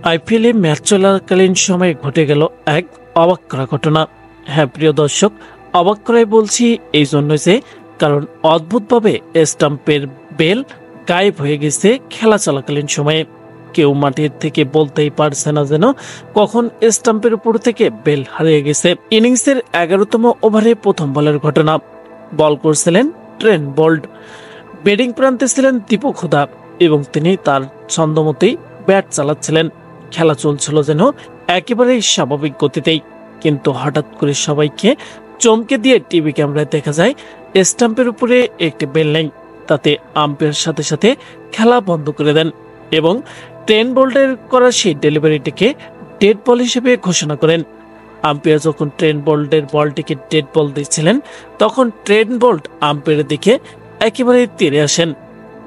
আইপিএলে ম্যাচ চলাকালীন সময়ে ঘটে গেল এক অবাক করা ঘটনা। হ্যাঁ প্রিয় দর্শক, অবাক করাই বলছি এই জন্য যে কারণ অদ্ভুতভাবে স্টাম্পের বেল গায়েব হয়ে গেছে খেলা চলাকালীন সময়ে। কেউ মাটির থেকে বলতেই পারছে না যেন কখন স্টাম্পের উপর থেকে বেল হারিয়ে গেছে। ইনিংসের 11তম ওভারে প্রথম বলের ঘটনা। বল করছিলেন ট্রেন্ট বোল্ট, ব্যাটিং প্রান্তে ছিলেন দীপক হুডা এবং তিনি তার ছন্দমতেই ব্যাট চালাচ্ছিলেন। খেলা চলছিল যেন একেবারেই স্বাভাবিক গতিতেই, কিন্তু হঠাৎ করে সবাইকে চমকে দিয়ে টিভি ক্যামেরায় দেখা যায় স্টাম্পের উপরে একটি বেল নেই। তাতে আম্পায়ার সাথে সাথে খেলা বন্ধ করে দেন এবং ট্রেন্ট বোল্টের করা সেই ডেলিভারিটিকে ডেড বল হিসেবে ঘোষণা করেন। আম্পায়ার যখন ট্রেন্ট বোল্টের বলটিকে ডেড বল দিচ্ছিলেন, তখন ট্রেন্ট বোল্ট আম্পায়ারের দিকে একেবারে তেড়ে আসেন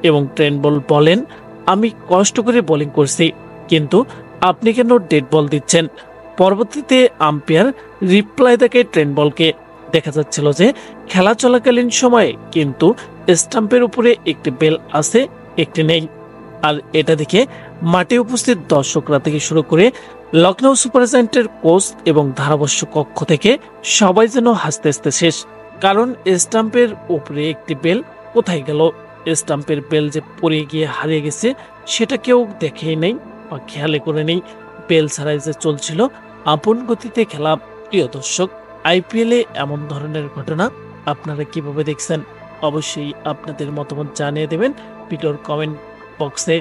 এবং ট্রেন্ট বোল্ট বলেন, আমি কষ্ট করে বোলিং করছি, কিন্তু আপনি কেন ডেড বল দিচ্ছেন? পরবর্তীতে আম্পায়ার রিপ্লাই দেখে ট্রেন্ট বলকে। দেখা যাচ্ছিল যে খেলা চলাকালীন সময়ে কিন্তু স্টাম্পের উপরে একটি বেল আছে, একটি নেই। আর এটা দেখে মাঠে উপস্থিত দর্শকরা থেকে শুরু করে লখনৌ সুপার জায়ান্টের কোচ এবং ধারাভাষ্য কক্ষ থেকে সবাই যেন হাসতে হাসতে শেষ। কারণ স্টাম্পের উপরে একটি বেল কোথায় গেল? স্টাম্পের বেল যে পড়ে গিয়ে হারিয়ে গেছে সেটা কেউ দেখেই নেই বা খেয়ালে করে নেই। বেল ছাড়াই যে চলছিল আপন গতিতে খেলা। প্রিয় দর্শক, আইপিএলে এমন ধরনের ঘটনা আপনারা কিভাবে দেখছেন? অবশ্যই আপনাদের মতামত জানিয়ে দেবেন ভিডিওর কমেন্ট বক্সে।